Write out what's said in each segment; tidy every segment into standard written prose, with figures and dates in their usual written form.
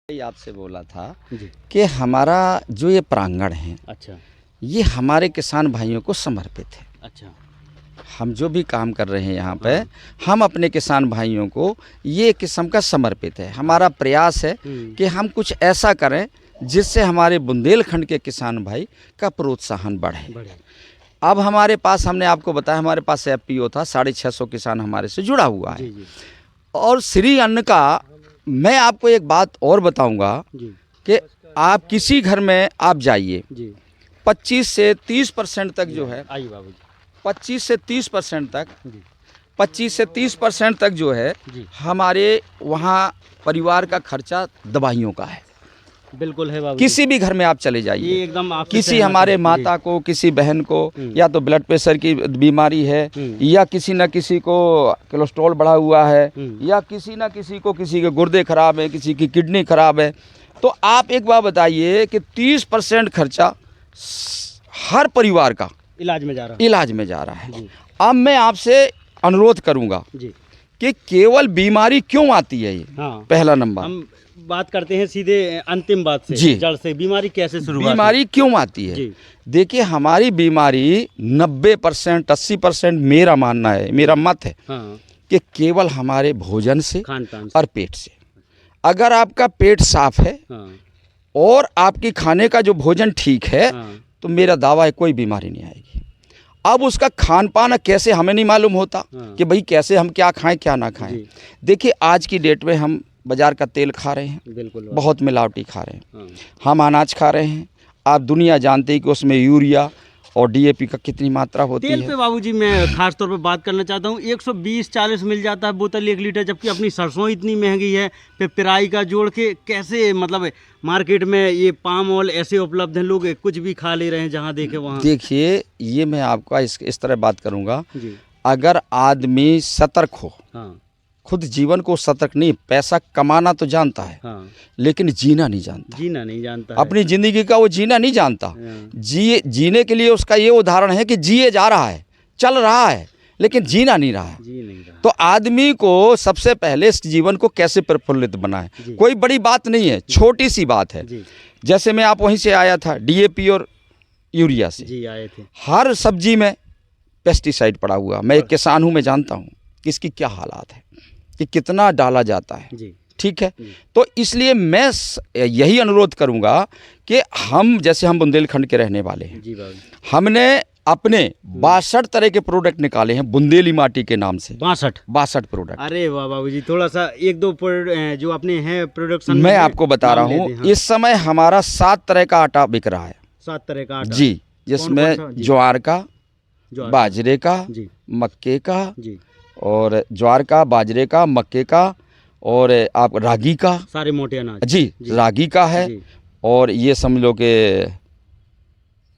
आपसे बोला था जी। कि हमारा जो ये प्रांगण है, अच्छा ये हमारे किसान भाइयों को समर्पित है। अच्छा। हम जो भी काम कर रहे हैं यहाँ पे, हम अपने किसान भाइयों को ये किस्म का समर्पित है। हमारा प्रयास है कि हम कुछ ऐसा करें जिससे हमारे बुंदेलखंड के किसान भाई का प्रोत्साहन बढ़े। अब हमारे पास, हमने आपको बताया, हमारे पास एफपीओ था, 650 किसान हमारे से जुड़ा हुआ है। जी। और श्री अन्न का मैं आपको एक बात और बताऊंगा कि आप किसी घर में आप जाइए, 25 से 30% तक जो है, आइए बाबू जी। 25 से 30% तक 25 से 30% तक जो है हमारे वहाँ परिवार का खर्चा दवाइयों का है। बिल्कुल है बाबू। किसी भी घर में आप चले जाइए, एकदम किसी हमारे माता को, किसी बहन को या तो ब्लड प्रेशर की बीमारी है, या किसी न किसी को कोलेस्ट्रॉल बढ़ा हुआ है, या किसी न किसी को, किसी के गुर्दे खराब है, किसी की किडनी खराब है, तो आप एक बार बताइए कि 30% खर्चा हर परिवार का इलाज में जा रहा है। अब मैं आपसे अनुरोध करूंगा कि केवल बीमारी क्यों आती है, ये पहला नंबर। हम बात करते हैं सीधे अंतिम बात से, जी, जड़ से बीमारी कैसे शुरू, बीमारी क्यों आती है। देखिए, हमारी बीमारी 90% 80% मेरा मानना है, मेरा मत है कि केवल हमारे भोजन से और पेट से। अगर आपका पेट साफ है और आपकी खाने का जो भोजन ठीक है, तो मेरा दावा है कोई बीमारी नहीं आएगी। अब उसका खान पान कैसे हमें नहीं मालूम होता कि भाई कैसे हम क्या खाएं क्या ना खाएं। देखिए, आज की डेट में हम बाजार का तेल खा रहे हैं, बिल्कुल बहुत मिलावटी खा रहे हैं। हम अनाज खा रहे हैं, आप दुनिया जानते हैं कि उसमें यूरिया और डीएपी का कितनी मात्रा होती है। तेल पे बाबूजी मैं खास तौर पे बात करना चाहता हूँ, 120-40 मिल जाता है बोतल 1 लीटर, जबकि अपनी सरसों इतनी महंगी है। फिर पिराई का जोड़ के कैसे, मतलब मार्केट में ये पाम ऑयल ऐसे उपलब्ध हैं, लोग कुछ भी खा ले रहे हैं जहाँ देखे वहाँ। देखिए, ये मैं आपका इस तरह बात करूँगा, अगर आदमी सतर्क हो, खुद जीवन को सतर्क नहीं, पैसा कमाना तो जानता है, लेकिन जीना नहीं जानता, अपनी जिंदगी का वो जीना नहीं जानता। जीने के लिए उसका ये उदाहरण है कि जिए जा रहा है, चल रहा है, लेकिन जीना नहीं रहा है। तो आदमी को सबसे पहले इस जीवन को कैसे प्रफुल्लित बनाए, कोई बड़ी बात नहीं है, छोटी सी बात है। जैसे मैं आप वहीं से आया था, डीएपी और यूरिया से आए थे। हर सब्जी में पेस्टिसाइड पड़ा हुआ। मैं एक किसान हूँ, मैं जानता हूँ कि इसकी क्या हालात है, कि कितना डाला जाता है। ठीक है, तो इसलिए मैं यही अनुरोध करूंगा कि हम, जैसे हम बुंदेलखंड के रहने वाले हैं, हमने अपने 62 तरह के प्रोडक्ट निकाले हैं बुंदेली माटी के नाम से। 62 प्रोडक्ट। अरे वाह बाबू जी, थोड़ा सा एक दो जो अपने हैं प्रोडक्शन मैं आपको बता रहा हूँ। इस समय हमारा 7 तरह का आटा बिक रहा है। 7 तरह का आटा जी, जिसमें ज्वार का, बाजरे का, मक्के का, और ज्वार का, बाजरे का, मक्के का, और आप रागी का, सारे मोटे अनाज। जी, रागी का है। और ये समझ लो कि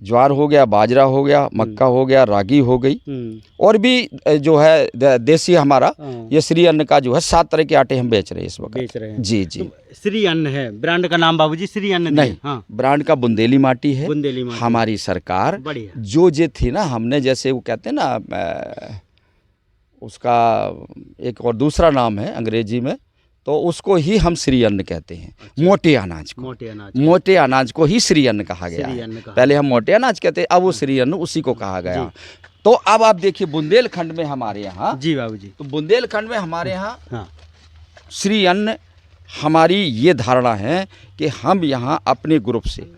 ज्वार हो गया, बाजरा हो गया, मक्का हो गया, रागी हो गई, और भी जो है देसी हमारा ये श्री अन्न का जो है 7 तरह के आटे हम बेच रहे हैं इस वक्त। जी। तो श्री अन्न है ब्रांड का नाम बाबूजी, श्री अन्न नहीं। ब्रांड का बुंदेली माटी है। बुंदेली माटी। हमारी सरकार जो थी ना, हमने जैसे वो कहते हैं ना, उसका एक और दूसरा नाम है अंग्रेजी में, तो उसको ही हम श्री अन्न कहते हैं। मोटे अनाज को, मोटे अनाज को ही श्री अन्न कहा गया है। पहले हम मोटे अनाज कहते हैं, अब वो श्री अन्न उसी को कहा गया। तो अब आप देखिए, बुंदेलखंड में हमारे यहाँ, जी बाबूजी, तो बुंदेलखंड में हमारे यहाँ श्री अन्न, हमारी ये धारणा है कि हम यहाँ अपने ग्रुप से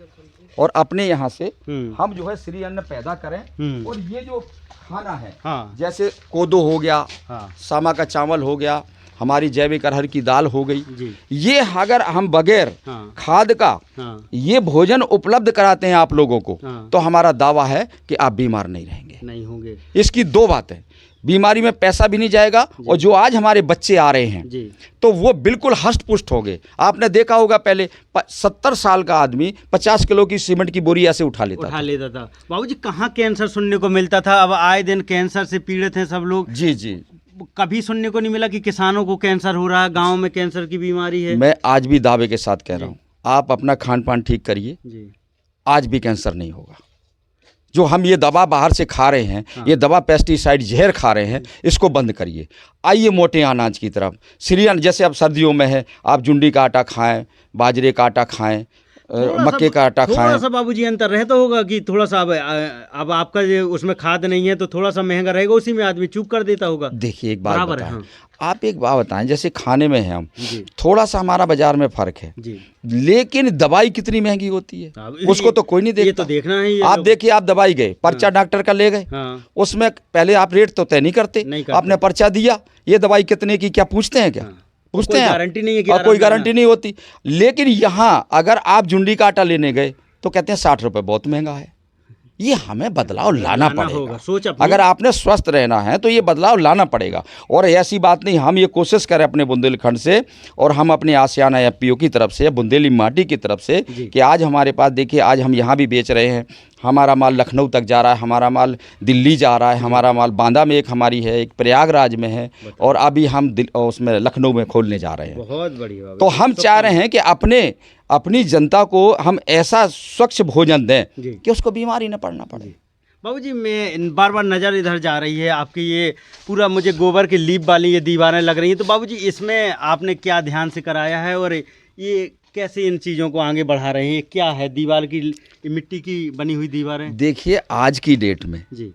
और अपने यहाँ से हम जो है श्री अन्न पैदा करें। और ये जो खाना है, जैसे कोदो हो गया, सामा का चावल हो गया, हमारी जैविक अरहर की दाल हो गई, ये अगर हम बगैर खाद का ये भोजन उपलब्ध कराते हैं आप लोगों को, तो हमारा दावा है कि आप बीमार नहीं होंगे। इसकी 2 बातें, बीमारी में पैसा भी नहीं जाएगा, और जो आज हमारे बच्चे आ रहे हैं तो वो बिल्कुल हष्ट पुष्ट हो गए। आपने देखा होगा, पहले 70 साल का आदमी 50 किलो की सीमेंट की बोरी ऐसे उठा लेता था। बाबूजी, कहाँ कैंसर सुनने को मिलता था, अब आए दिन कैंसर से पीड़ित हैं सब लोग। जी। कभी सुनने को नहीं मिला कि किसानों को कैंसर हो रहा है, गाँव में कैंसर की बीमारी है। मैं आज भी दावे के साथ कह रहा हूँ, आप अपना खान पान ठीक करिए, आज भी कैंसर नहीं होगा। जो हम ये दवा बाहर से खा रहे हैं, ये दवा पेस्टिसाइड जहर खा रहे हैं, इसको बंद करिए। आइए मोटे अनाज की तरफ। सीरियल जैसे अब सर्दियों में है, आप जुंडी का आटा खाएं, बाजरे का आटा खाएं, मक्के का आटा खाएं। थोड़ा सा बाबूजी अंतर रहता होगा कि थोड़ा सा अब आपका जो उसमें खाद नहीं है तो थोड़ा सा महंगा रहेगा, उसी में आदमी चूक कर देता होगा। देखिए एक बात बराबर है, बताएं, हाँ। आप एक बात बताएं, जैसे खाने में है हम जी थोड़ा सा हमारा बाजार में फर्क है, जी। लेकिन दवाई कितनी महंगी होती है अब उसको तो कोई नहीं ये देखता। तो देखना है ये आप लोग। देखिए, आप दवाई गए, पर्चा डॉक्टर का ले गए, हाँ उसमें पहले आप रेट तो तय नहीं करते, नहीं करते। आपने पर्चा दिया, ये दवाई कितने की, क्या पूछते हैं क्या? हाँ। पूछते कोई हैं आप? गारंटी नहीं है कि और कोई आराम गारंटी नहीं होती। लेकिन यहाँ अगर आप जुंडी का आटा लेने गए तो कहते हैं 60 रुपये बहुत महंगा है। ये हमें बदलाव लाना होगा, पड़ेगा। सोच अपनी। अगर आपने स्वस्थ रहना है तो ये बदलाव लाना पड़ेगा। और ऐसी बात नहीं, हम ये कोशिश करें अपने बुंदेलखंड से और हम अपने आसियाना एफपीओ की तरफ से, बुंदेली माटी की तरफ से, कि आज हमारे पास देखिए, आज हम यहाँ भी बेच रहे हैं, हमारा माल लखनऊ तक जा रहा है, हमारा माल दिल्ली जा रहा है, हमारा माल बांदा में एक हमारी है, एक प्रयागराज में है, और अभी हम उसमें लखनऊ में खोलने जा रहे हैं। बहुत बढ़िया। तो हम चाह रहे हैं कि अपनी जनता को हम ऐसा स्वच्छ भोजन दें कि उसको बीमारी न पड़ना पड़े। बाबूजी, मैं बार बार नज़र इधर जा रही है आपकी, ये पूरा मुझे गोबर की लीप वाली ये दीवारें लग रही हैं, तो बाबूजी इसमें आपने क्या ध्यान से कराया है और ये कैसे इन चीज़ों को आगे बढ़ा रहे हैं? ये क्या है, दीवार की मिट्टी की बनी हुई दीवारें? देखिए, आज की डेट में जी,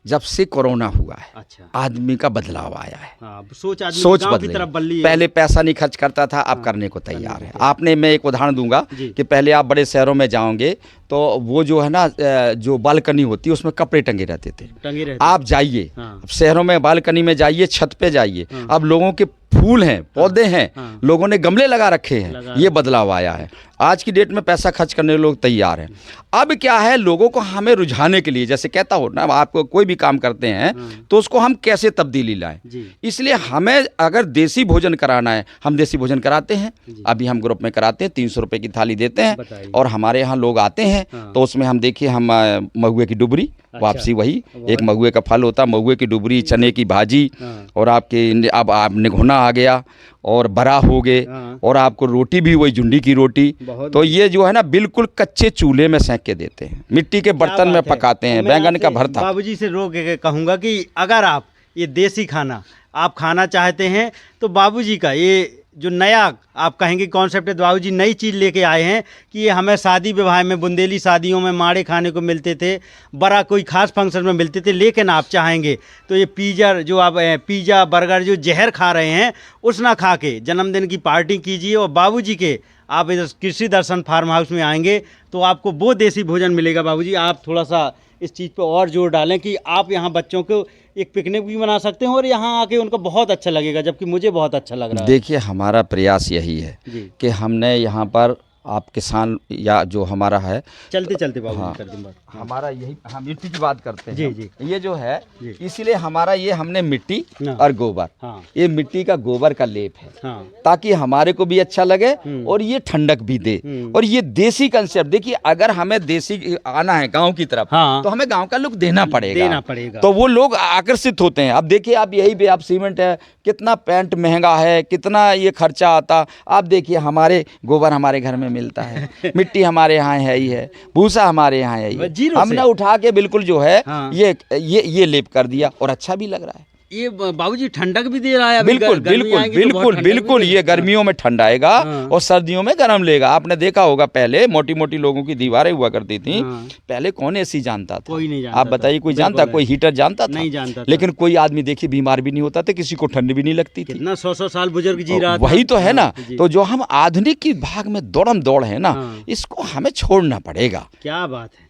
जब से कोरोना हुआ है, अच्छा, आदमी का बदलाव आया है। हाँ, सोच गाँव की तरफ बदली है। पहले पैसा नहीं खर्च करता था, अब करने को तैयार है। आपने, मैं एक उदाहरण दूंगा कि पहले आप बड़े शहरों में जाओगे तो वो जो है ना, जो बालकनी होती है उसमें कपड़े टंगे रहते थे। आप जाइए, शहरों में बालकनी में जाइए, छत पे जाइए, अब लोगों के फूल हैं, पौधे हैं, लोगों ने गमले लगा रखे हैं। ये बदलाव आया है। आज की डेट में पैसा खर्च करने के लोग तैयार हैं। अब क्या है, लोगों को हमें रुझाने के लिए, जैसे कहता हो ना, आपको कोई भी काम करते हैं तो उसको हम कैसे तब्दीली लाएं, इसलिए हमें अगर देसी भोजन कराना है, हम देसी भोजन कराते हैं। अभी हम ग्रुप में कराते हैं, 300 रुपये की थाली देते हैं, और हमारे यहाँ लोग आते हैं तो उसमें हम देखिए, हम महुए की डुबरी, वापसी वही एक महुए का फल होता है, महुए की डुबरी, चने की भाजी, और आपके अब आप निघोना आ गया, और बड़ा हो गए, और आपको रोटी भी वही जुंडी की रोटी। तो ये जो है ना, बिल्कुल कच्चे चूल्हे में सेंक के देते हैं, मिट्टी के बर्तन में पकाते हैं। बैंगन का भरता। बाबूजी से रोक के कहूँगा कि अगर आप ये देसी खाना आप खाना चाहते हैं तो बाबूजी का ये जो नया आप कहेंगे कॉन्सेप्ट है, बाबूजी नई चीज़ लेके आए हैं कि ये हमें शादी विवाह में, बुंदेली शादियों में माड़े खाने को मिलते थे, बड़ा कोई खास फंक्शन में मिलते थे, लेकिन आप चाहेंगे तो ये पिज़्ज़ा बर्गर जो जहर खा रहे हैं, उस ना खा के जन्मदिन की पार्टी कीजिए। और बाबूजी के आप इधर कृषि दर्शन फार्म हाउस में आएंगे तो आपको वो देसी भोजन मिलेगा। बाबूजी, आप थोड़ा सा इस चीज़ पे और जोर डालें कि आप यहाँ बच्चों को एक पिकनिक भी बना सकते हैं और यहाँ आके उनको बहुत अच्छा लगेगा, जबकि मुझे बहुत अच्छा लग रहा है। देखिए, हमारा प्रयास यही है कि हमने यहाँ पर आप किसान या जो हमारा है, चलते बाबू, हाँ, कर दूँ हमारा यही, हम मिट्टी की बात करते हैं। जी। ये जो है, इसीलिए हमारा ये, हमने मिट्टी और गोबर, हाँ, ये मिट्टी का गोबर का लेप है, हाँ, ताकि हमारे को भी अच्छा लगे और ये ठंडक भी दे। और ये देसी कंसेप्ट, देखिए, अगर हमें देसी आना है गांव की तरफ, हाँ, तो हमें गांव का लुक देना पड़ेगा। तो वो लोग आकर्षित होते हैं। अब देखिए, आप यही पे आप सीमेंट है, कितना पेंट महंगा है, कितना ये खर्चा आता। आप देखिए, हमारे गोबर हमारे घर में मिलता है, मिट्टी हमारे यहाँ है ही है, भूसा हमारे यहाँ है ही, हमने उठा के बिल्कुल जो है, हाँ, ये लेप कर दिया और अच्छा भी लग रहा है। ये बाबूजी ठंडक भी दे रहा है। बिल्कुल बिल्कुल बिल्कुल बिल्कुल, ये गर्मियों में ठंडाएगा और सर्दियों में गर्म लेगा। आपने देखा होगा, पहले मोटी मोटी लोगों की दीवारें हुआ करती थी, पहले कौन एसी जानता था? कोई नहीं जानता। आप बताइए, कोई जानता? कोई हीटर जानता था? नहीं जानता। लेकिन कोई आदमी देखिए बीमार भी नहीं होता था, किसी को ठंड भी नहीं लगती थी। कितना 100 साल बुजुर्ग जी रहा था। वही तो है ना। तो जो हम आधुनिक की भाग में दौड़म दौड़ है ना, इसको हमें छोड़ना पड़ेगा। क्या बात है।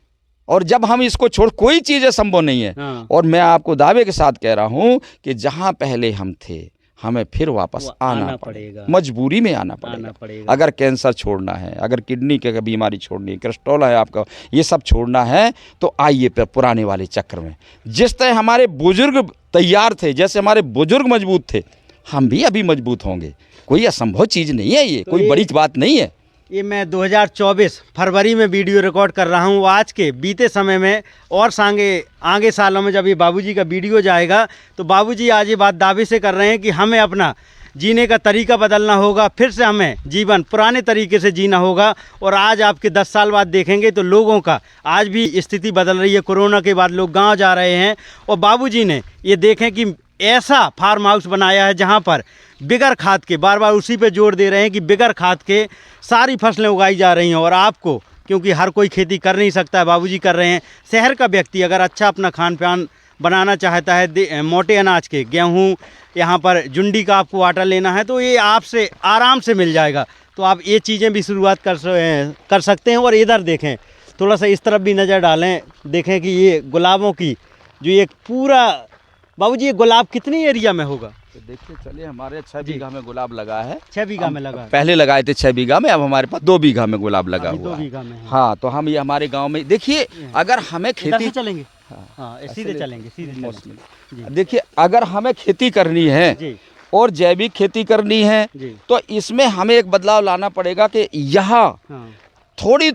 और जब हम इसको छोड़, कोई चीज़ संभव नहीं है। और मैं आपको दावे के साथ कह रहा हूं कि जहां पहले हम थे, हमें फिर वापस आना पड़ेगा, मजबूरी में आना पड़ेगा। अगर कैंसर छोड़ना है, अगर किडनी की बीमारी छोड़नी है, कोलेस्ट्रॉल है आपका, ये सब छोड़ना है, तो आइए पुराने वाले चक्र में। जिस तरह हमारे बुजुर्ग तैयार थे, जैसे हमारे बुजुर्ग मजबूत थे, हम भी अभी मजबूत होंगे। कोई असंभव चीज़ नहीं है, ये कोई बड़ी बात नहीं है। ये मैं 2024 फरवरी में वीडियो रिकॉर्ड कर रहा हूँ। आज के बीते समय में और आगे सालों में जब ये बाबूजी का वीडियो जाएगा, तो बाबूजी आज ये बात दावे से कर रहे हैं कि हमें अपना जीने का तरीका बदलना होगा, फिर से हमें जीवन पुराने तरीके से जीना होगा। और आज आपके 10 साल बाद देखेंगे तो लोगों का आज भी स्थिति बदल रही है। कोरोना के बाद लोग गांव जा रहे हैं और बाबूजी ने ये देखें कि ऐसा फार्म हाउस बनाया है जहां पर बिगर खाद के, बार बार उसी पे जोर दे रहे हैं कि बिगर खाद के सारी फसलें उगाई जा रही हैं। और आपको, क्योंकि हर कोई खेती कर नहीं सकता है, बाबूजी कर रहे हैं। शहर का व्यक्ति अगर अच्छा अपना खान पान बनाना चाहता है, मोटे अनाज के, गेहूँ, यहाँ पर जुंडी का आपको आटा लेना है तो ये आपसे आराम से मिल जाएगा। तो आप ये चीज़ें भी शुरुआत कर सकते हैं। और इधर देखें, थोड़ा सा इस तरफ भी नज़र डालें, देखें कि ये गुलाबों की जो ये पूरा, बाबूजी ये गुलाब कितनी एरिया में होगा? तो देखिए चलिए, हमारे 6 बीघा में गुलाब लगा है। 6 बीघा में लगा है। पहले लगाए थे 6 बीघा में, अब हमारे पास 2 बीघा में गुलाब लगा अभी हुआ 2 है। बीघा में है। हाँ, तो हम ये हमारे गांव में देखिए, अगर हमें इधर खेती से चलेंगे, हाँ, हाँ सीधे चलेंगे, सीधे चलेंगे। जी देखिए, अगर हमें खेती करनी है जी और जैविक खेती करनी है जी तो इसमें हमें एक बदलाव लाना पड़ेगा कि यहाँ हाँ थोड़ी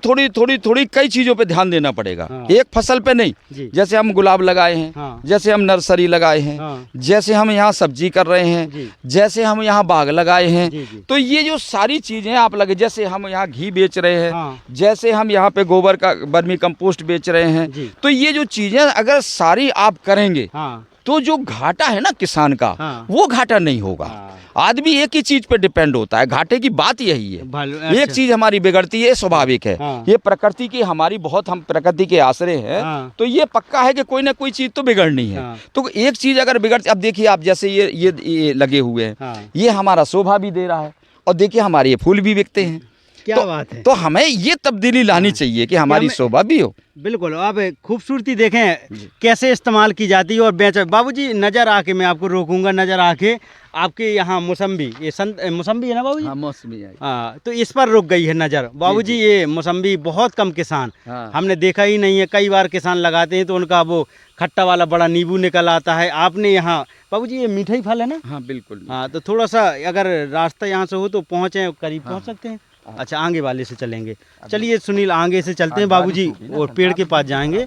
कई चीज़ों पे ध्यान देना पड़ेगा। हाँ। एक फसल पे नहीं। जी जैसे हम गुलाब लगाए हैं, हाँ जैसे हम नर्सरी लगाए हैं, हाँ जैसे हम यहाँ सब्जी कर रहे हैं, जी जैसे हम यहाँ बाग लगाए हैं, जी जी तो ये जो सारी चीज़ें आप लगे, जैसे हम यहाँ घी बेच रहे हैं, हाँ जैसे हम यहाँ पे गोबर का वर्मी कंपोस्ट बेच रहे हैं, जी तो ये जो चीज़ें अगर सारी आप करेंगे हाँ तो जो घाटा है ना किसान का, हाँ वो घाटा नहीं होगा। हाँ। आदमी एक ही चीज पे डिपेंड होता है, घाटे की बात यही है। अच्छा। एक चीज हमारी बिगड़ती है, स्वाभाविक है। हाँ। ये प्रकृति की हमारी बहुत, हम प्रकृति के आश्रय हैं। हाँ। तो ये पक्का है कि कोई ना कोई चीज तो बिगड़नी है। हाँ। तो एक चीज अगर बिगड़ती, अब देखिए आप जैसे ये लगे हुए हैं, हाँ। ये हमारा शोभा भी दे रहा है और देखिए हमारे ये फूल भी बिकते हैं। क्या बात है। तो हमें ये तब्दीली लानी चाहिए कि हमारी शोभा भी हो। बिल्कुल, आप खूबसूरती देखें कैसे इस्तेमाल की जाती है और बेचा। बाबूजी नज़र आके, मैं आपको रोकूंगा, नज़र आके आपके यहाँ मौसम्बी, ये मौसम्बी है ना बाबूजी? हाँ, मौसमी है। हाँ, तो इस पर रुक गई है नज़र बाबूजी। ये मौसम्बी बहुत कम किसान, हाँ। हमने देखा ही नहीं है। कई बार किसान लगाते हैं तो उनका वो खट्टा वाला बड़ा नींबू निकल आता है। आपने यहाँ बाबूजी, ये मीठा ही फल है ना? हाँ बिल्कुल। हाँ, तो थोड़ा सा अगर रास्ता यहाँ से हो तो पहुँचे, करीब पहुँच सकते हैं। अच्छा, आगे वाले से चलेंगे। चलिए सुनील, आगे से चलते हैं बाबूजी और पेड़ के पास जाएंगे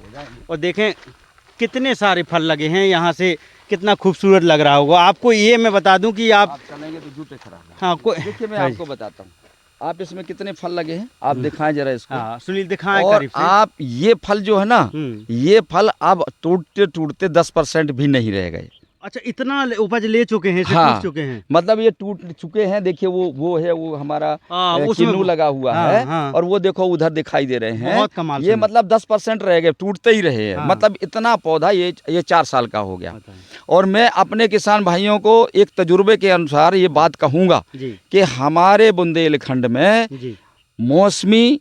और देखें कितने सारे फल लगे हैं यहाँ से, कितना खूबसूरत लग रहा होगा आपको। ये मैं बता दूं कि आप चलेंगे तो जूते खराब है। हाँ देखिए मैं आपको बताता हूँ, आप इसमें कितने फल लगे हैं, आप दिखाएं जरा इसको। हाँ सुनील दिखाएं और करीब से। आप ये फल जो है ना, ये फल अब टूटते टूटते 10% भी नहीं रह गए। अच्छा, इतना उपज ले चुके हैं, हाँ, टूट चुके हैं, मतलब ये टूट चुके हैं। देखिए वो है, वो हमारा उसमें किन्नू लगा हुआ हाँ, है। हाँ। और वो देखो उधर दिखाई दे रहे हैं, बहुत कमाल। ये मतलब 10% रह गए, टूटते ही रहे हैं। हाँ। मतलब इतना पौधा ये 4 साल का हो गया। बताएं। और मैं अपने किसान भाइयों को एक तजुर्बे के अनुसार ये बात कहूँगा जी कि हमारे बुंदेलखंड में जी मौसमी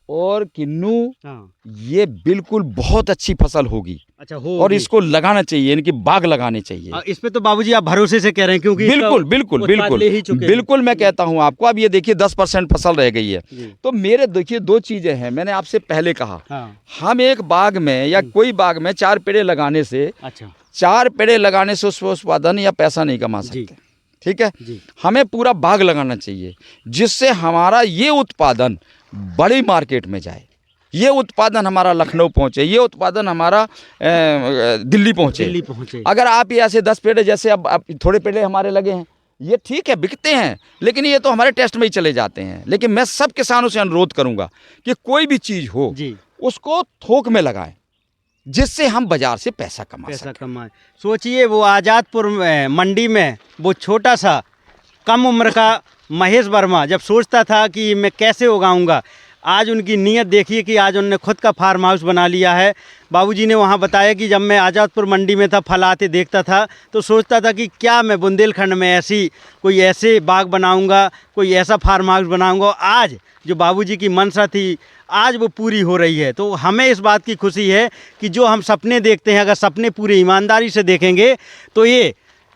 और किन्नू हाँ। ये बिल्कुल बहुत अच्छी फसल होगी। अच्छा, हो और इसको लगाना चाहिए, इनकी बाग लगाने चाहिए। इस पे तो बाबूजी आप भरोसे से कह रहे हैं, क्योंकि इसका बिल्कुल बिल्कुल उत्पाद बिल्कुल ले ही चुके हैं। बिल्कुल मैं कहता हूँ आपको। अब ये देखिए 10% फसल रह गई है। जी। तो मेरे देखिए 2 चीजें हैं, मैंने आपसे पहले कहा। हाँ। हम एक बाग में या कोई बाग में 4 पेड़े लगाने से, अच्छा 4 पेड़े लगाने से उसमें उत्पादन या पैसा नहीं कमा जी। सकते। ठीक है, जी। हमें पूरा बाग लगाना चाहिए जिससे हमारा ये उत्पादन बड़ी मार्केट में जाए, ये उत्पादन हमारा लखनऊ पहुंचे, ये उत्पादन हमारा दिल्ली पहुंचे। अगर आप ये ऐसे 10 पेड़े, जैसे अब थोड़े पेड़े हमारे लगे हैं, ये ठीक है बिकते हैं, लेकिन ये तो हमारे टेस्ट में ही चले जाते हैं। लेकिन मैं सब किसानों से अनुरोध करूंगा कि कोई भी चीज़ हो जी उसको थोक में लगाएं, जिससे हम बाजार से पैसा कमाएं। सोचिए, वो आज़ादपुर मंडी में वो छोटा सा कम उम्र का महेश वर्मा जब सोचता था कि मैं कैसे उगाऊंगा, आज उनकी नीयत देखिए कि आज उन्होंने खुद का फार्म हाउस बना लिया है। बाबूजी ने वहाँ बताया कि जब मैं आज़ादपुर मंडी में था, फल आते देखता था तो सोचता था कि क्या मैं बुंदेलखंड में ऐसे बाग बनाऊंगा, कोई ऐसा फार्म हाउस बनाऊंगा। आज जो बाबूजी की मंशा थी, आज वो पूरी हो रही है। तो हमें इस बात की खुशी है कि जो हम सपने देखते हैं, अगर सपने पूरे ईमानदारी से देखेंगे तो ये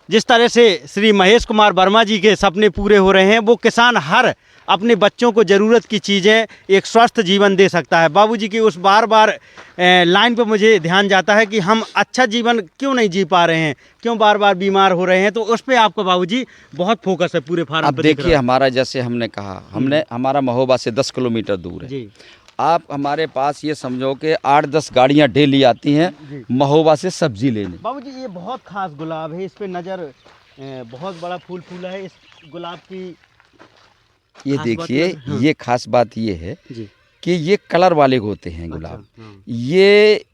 जिस तरह से श्री महेश कुमार वर्मा जी के सपने पूरे हो रहे हैं, वो किसान हर अपने बच्चों को ज़रूरत की चीज़ें, एक स्वस्थ जीवन दे सकता है। बाबूजी की उस बार लाइन पर मुझे ध्यान जाता है कि हम अच्छा जीवन क्यों नहीं जी पा रहे हैं, क्यों बार बार बीमार हो रहे हैं। तो उस पर आपका बाबूजी बहुत फोकस है पूरे फार्म अब देखिए हमारा, जैसे हमने कहा, हमारा महोबा से 10 किलोमीटर दूर है जी। आप हमारे पास ये समझो कि 8-10 गाड़ियाँ डेली आती हैं महोबा से सब्जी लेने। बाबूजी ये बहुत खास गुलाब है, इस पे नज़र बहुत बड़ा फूल फूला है इस गुलाब की। ये खास बात देखिए, हाँ। ये खास बात ये है जी। कि ये कलर वाले होते हैं गुलाब। अच्छा, हाँ। ये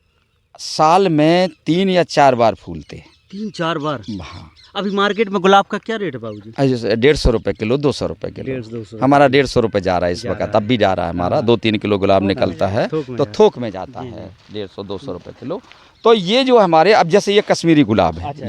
साल में 3 या 4 बार फूलते हैं। 3-4 बार। हाँ, अभी मार्केट में गुलाब का क्या रेट है बाबूजी? 150 रुपये किलो, 200 रुपये किलो। 150-200 हमारा 150 रुपये जा रहा है इस जा वक्त, रहा अब भी जा रहा है हमारा। हाँ। 2-3 किलो गुलाब थोक में निकलता है थोक में तो जाता थोक में जाता जी, है 150-200 रुपये किलो। तो ये जो हमारे, अब जैसे ये कश्मीरी गुलाब है, अच्छा।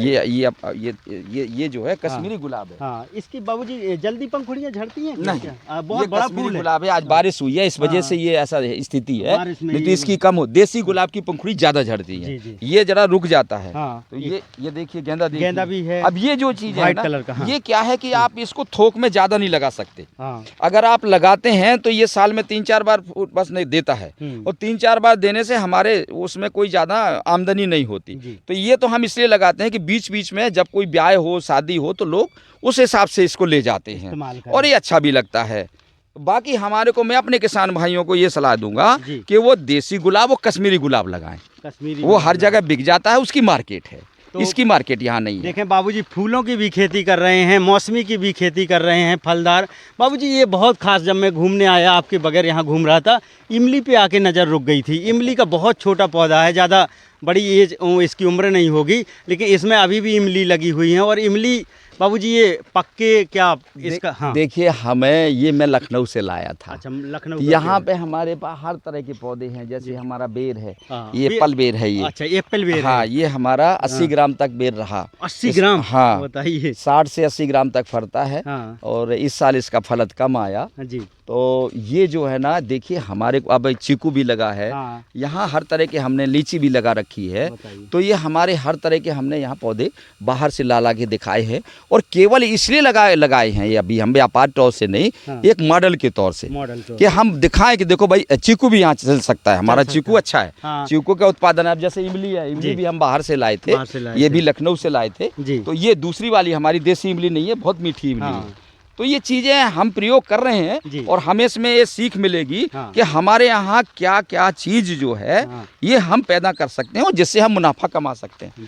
ये जो है कश्मीरी गुलाब है। हाँ, इसकी बाबूजी जल्दी पंखुड़ियाँ झड़ती हैं नहीं, क्या? बहुत ये बड़ा कश्मीरी फूल है। गुलाब है। आज बारिश हुई है, इस वजह हाँ। से ये ऐसा स्थिति है, बारिश में नहीं तो ये इसकी कम हो। देसी गुलाब की पंखुड़ी ज्यादा झड़ती जी, है, जी। ये जरा रुक जाता है। हाँ, तो ये देखिए गेंदा, देखिए गेंदा भी है। अब ये जो चीज है व्हाइट ना, कलर का, हाँ। ये क्या है कि आप इसको थोक में ज्यादा नहीं लगा सकते। हाँ। अगर आप लगाते हैं तो ये साल में 3-4 बार बस नहीं देता है, और 3-4 बार देने से हमारे उसमें कोई ज़्यादा आमदनी नहीं होती। जी। तो ये तो हम इसलिए लगाते हैं कि बीच बीच में जब कोई ब्याह हो, शादी हो, तो लोग उस हिसाब से इसको ले जाते हैं, इस्तेमाल करें। और ये अच्छा भी लगता है। बाकी हमारे को, मैं अपने किसान भाइयों को ये सलाह दूंगा जी। कि वो देसी गुलाब और कश्मीरी गुलाब लगाएं। कश्मीरी वो हर गुलाब। जगह बिक जाता है, उसकी मार्केट है, तो इसकी मार्केट यहाँ नहीं है। देखें बाबूजी, फूलों की भी खेती कर रहे हैं, मौसमी की भी खेती कर रहे हैं, फलदार। बाबूजी ये बहुत खास, जब मैं घूमने आया आपके बगैर यहाँ घूम रहा था, इमली पे आके नज़र रुक गई थी। इमली का बहुत छोटा पौधा है, ज़्यादा बड़ी एज इसकी उम्र नहीं होगी, लेकिन इसमें अभी भी इमली लगी हुई है। और इमली बाबूजी ये पक्के क्या इसका? हाँ। देखिए, हमें ये मैं लखनऊ से लाया था। अच्छा, लखनऊ तो का यहाँ पेड़ पे हमारे पास हर तरह के पौधे हैं, जैसे हमारा बेर है, हाँ, ये एप्पल बेर है ये। अच्छा, एप्पल बेर हाँ, है। ये हमारा 80 ग्राम तक बेर रहा। 80 ग्राम? हाँ, बताइए। 60 से 80 ग्राम तक फरता है। हाँ। और इस साल इसका फलत कम आया। जी। तो ये जो है ना, देखिए हमारे को अब चीकू भी लगा है, हाँ। यहाँ हर तरह के हमने लीची भी लगा रखी है। बताइए। तो ये हमारे हर तरह के हमने यहाँ पौधे बाहर से ला के दिखाए हैं, और केवल इसलिए लगाए हैं ये, अभी हम व्यापार तौर से नहीं, हाँ। एक मॉडल के तौर से, मॉडल तो कि हम दिखाएं कि देखो भाई, चीकू भी यहाँ चल सकता है, हमारा सकता चीकू है। अच्छा है। हाँ। चीकू का उत्पादन है। अब जैसे इमली है, इमली जी। भी हम बाहर से लाए थे, बाहर से लाए ये थे। भी लखनऊ से लाए थे। जी। तो ये दूसरी वाली हमारी देसी इमली नहीं है, बहुत मीठी इमली हाँ। है। तो ये चीज़ें हम प्रयोग कर रहे हैं, जी। और हमें इसमें ये सीख मिलेगी हाँ। कि हमारे यहाँ क्या क्या चीज़ जो है, हाँ। ये हम पैदा कर सकते हैं, और जिससे हम मुनाफा कमा सकते हैं।